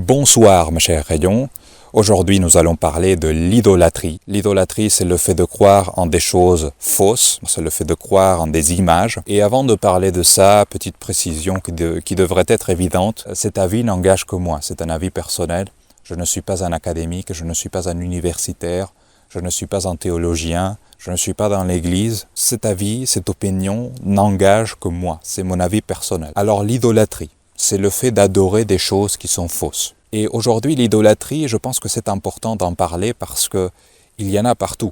Bonsoir mes chers rayons, aujourd'hui nous allons parler de l'idolâtrie. L'idolâtrie c'est le fait de croire en des choses fausses, c'est le fait de croire en des images. Et avant de parler de ça, petite précision qui devrait être évidente, cet avis n'engage que moi, c'est un avis personnel. Je ne suis pas un académique, je ne suis pas un universitaire, je ne suis pas un théologien, je ne suis pas dans l'église. Cet avis, cette opinion n'engage que moi, c'est mon avis personnel. Alors l'idolâtrie, c'est le fait d'adorer des choses qui sont fausses. Et aujourd'hui, l'idolâtrie, je pense que c'est important d'en parler parce qu'il y en a partout.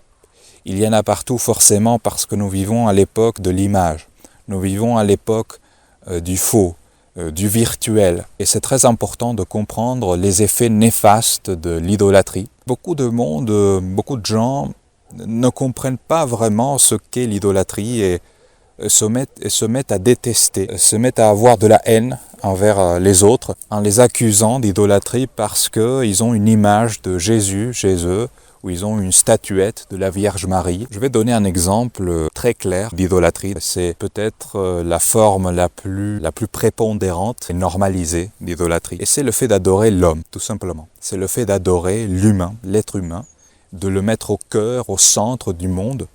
Il y en a partout forcément parce que nous vivons à l'époque de l'image. Nous vivons à l'époque du faux, du virtuel. Et c'est très important de comprendre les effets néfastes de l'idolâtrie. Beaucoup de monde, beaucoup de gens ne comprennent pas vraiment ce qu'est l'idolâtrie et se mettent à détester, se mettent à avoir de la haine envers les autres en les accusant d'idolâtrie parce qu'ils ont une image de Jésus chez eux ou ils ont une statuette de la Vierge Marie. Je vais donner un exemple très clair d'idolâtrie. C'est peut-être la forme la plus prépondérante et normalisée d'idolâtrie. Et c'est le fait d'adorer l'homme, tout simplement. C'est le fait d'adorer l'humain, l'être humain, de le mettre au cœur, au centre du monde,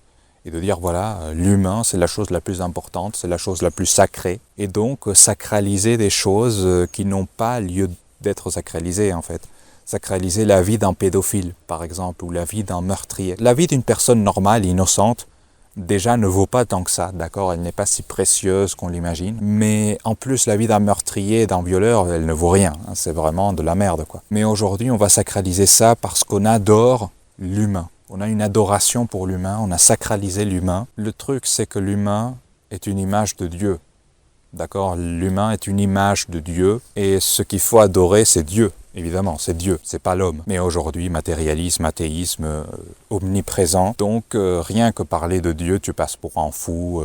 et de dire voilà, l'humain c'est la chose la plus importante, c'est la chose la plus sacrée, et donc sacraliser des choses qui n'ont pas lieu d'être sacralisées en fait. Sacraliser la vie d'un pédophile par exemple, ou la vie d'un meurtrier. La vie d'une personne normale, innocente, déjà ne vaut pas tant que ça, d'accord? Elle n'est pas si précieuse qu'on l'imagine, mais en plus la vie d'un meurtrier, d'un violeur, elle ne vaut rien, hein, c'est vraiment de la merde quoi. Mais aujourd'hui on va sacraliser ça parce qu'on adore l'humain. On a une adoration pour l'humain, on a sacralisé l'humain. Le truc, c'est que l'humain est une image de Dieu. D'accord? L'humain est une image de Dieu et ce qu'il faut adorer, c'est Dieu. Évidemment, c'est Dieu, c'est pas l'homme. Mais aujourd'hui, matérialisme, athéisme, omniprésent. Donc, rien que parler de Dieu, tu passes pour un fou.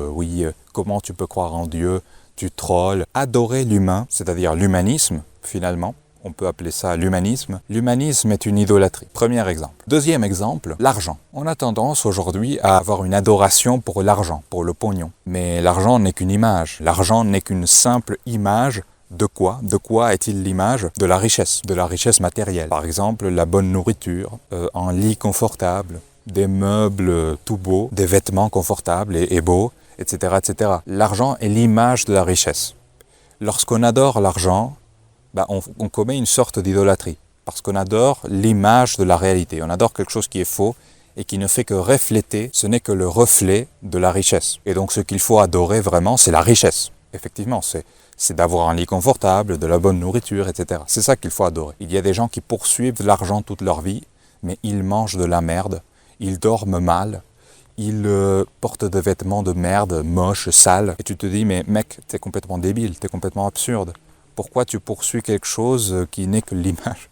Comment tu peux croire en Dieu? Tu trolles. Adorer l'humain, c'est-à-dire l'humanisme, finalement. On peut appeler ça l'humanisme. L'humanisme est une idolâtrie. Premier exemple. Deuxième exemple, l'argent. On a tendance aujourd'hui à avoir une adoration pour l'argent, pour le pognon. Mais l'argent n'est qu'une image. L'argent n'est qu'une simple image de quoi? De quoi est-il l'image? De la richesse matérielle. Par exemple, la bonne nourriture, un lit confortable, des meubles tout beaux, des vêtements confortables et beaux, etc., etc. L'argent est l'image de la richesse. Lorsqu'on adore l'argent, on commet une sorte d'idolâtrie, parce qu'on adore l'image de la réalité, on adore quelque chose qui est faux et qui ne fait que refléter, ce n'est que le reflet de la richesse. Et donc ce qu'il faut adorer vraiment, c'est la richesse. Effectivement, c'est d'avoir un lit confortable, de la bonne nourriture, etc. C'est ça qu'il faut adorer. Il y a des gens qui poursuivent l'argent toute leur vie, mais ils mangent de la merde, ils dorment mal, ils portent des vêtements de merde, moches, sales, et tu te dis, mais mec, t'es complètement débile, t'es complètement absurde. Pourquoi tu poursuis quelque chose qui n'est que l'image?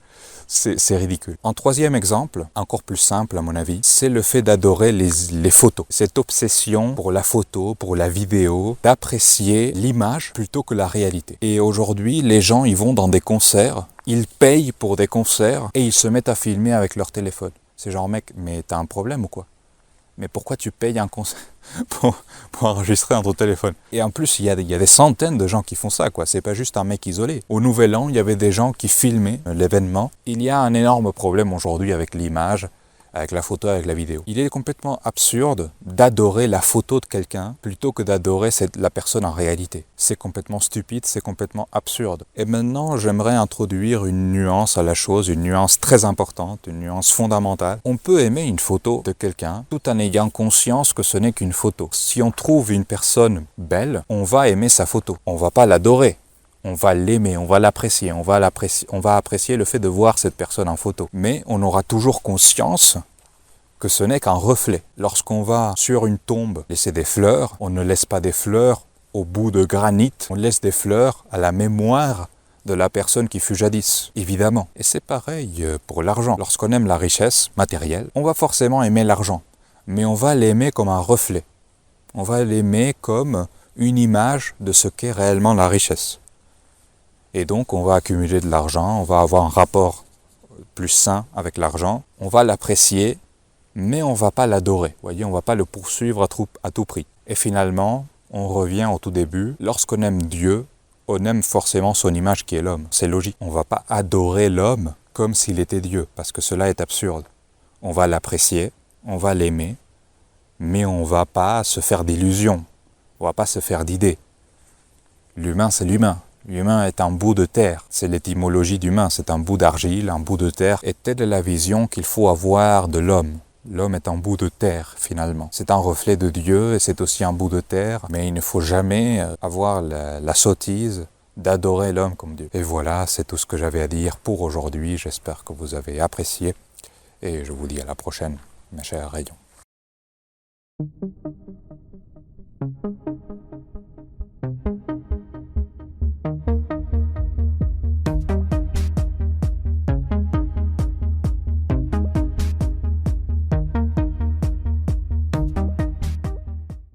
C'est ridicule. En troisième exemple, encore plus simple à mon avis, c'est le fait d'adorer les photos. Cette obsession pour la photo, pour la vidéo, d'apprécier l'image plutôt que la réalité. Et aujourd'hui, les gens, ils vont dans des concerts, ils payent pour des concerts et ils se mettent à filmer avec leur téléphone. C'est genre, mec, mais t'as un problème ou quoi? Mais pourquoi tu payes un concert pour enregistrer dans ton téléphone? Et en plus, il y a des centaines de gens qui font ça, quoi. C'est pas juste un mec isolé. Au Nouvel An, il y avait des gens qui filmaient l'événement. Il y a un énorme problème aujourd'hui avec l'image, avec la photo, avec la vidéo. Il est complètement absurde d'adorer la photo de quelqu'un plutôt que d'adorer la personne en réalité. C'est complètement stupide, c'est complètement absurde. Et maintenant, j'aimerais introduire une nuance à la chose, une nuance très importante, une nuance fondamentale. On peut aimer une photo de quelqu'un tout en ayant conscience que ce n'est qu'une photo. Si on trouve une personne belle, on va aimer sa photo. On va pas l'adorer. On va l'aimer, on va l'apprécier, on va apprécier le fait de voir cette personne en photo. Mais on aura toujours conscience que ce n'est qu'un reflet. Lorsqu'on va sur une tombe laisser des fleurs, on ne laisse pas des fleurs au bout de granit, on laisse des fleurs à la mémoire de la personne qui fut jadis, évidemment. Et c'est pareil pour l'argent. Lorsqu'on aime la richesse matérielle, on va forcément aimer l'argent, mais on va l'aimer comme un reflet. On va l'aimer comme une image de ce qu'est réellement la richesse. Et donc on va accumuler de l'argent, on va avoir un rapport plus sain avec l'argent, on va l'apprécier, mais on ne va pas l'adorer. Vous voyez, on ne va pas le poursuivre à tout prix. Et finalement, on revient au tout début, lorsqu'on aime Dieu, on aime forcément son image qui est l'homme. C'est logique. On ne va pas adorer l'homme comme s'il était Dieu, parce que cela est absurde. On va l'apprécier, on va l'aimer, mais on ne va pas se faire d'illusions, on ne va pas se faire d'idées. L'humain, c'est l'humain. L'humain est un bout de terre. C'est l'étymologie d'humain, c'est un bout d'argile, un bout de terre. Et telle est la vision qu'il faut avoir de l'homme. L'homme est un bout de terre, finalement. C'est un reflet de Dieu et c'est aussi un bout de terre, mais il ne faut jamais avoir la sottise d'adorer l'homme comme Dieu. Et voilà, c'est tout ce que j'avais à dire pour aujourd'hui. J'espère que vous avez apprécié et je vous dis à la prochaine, mes chers rayons.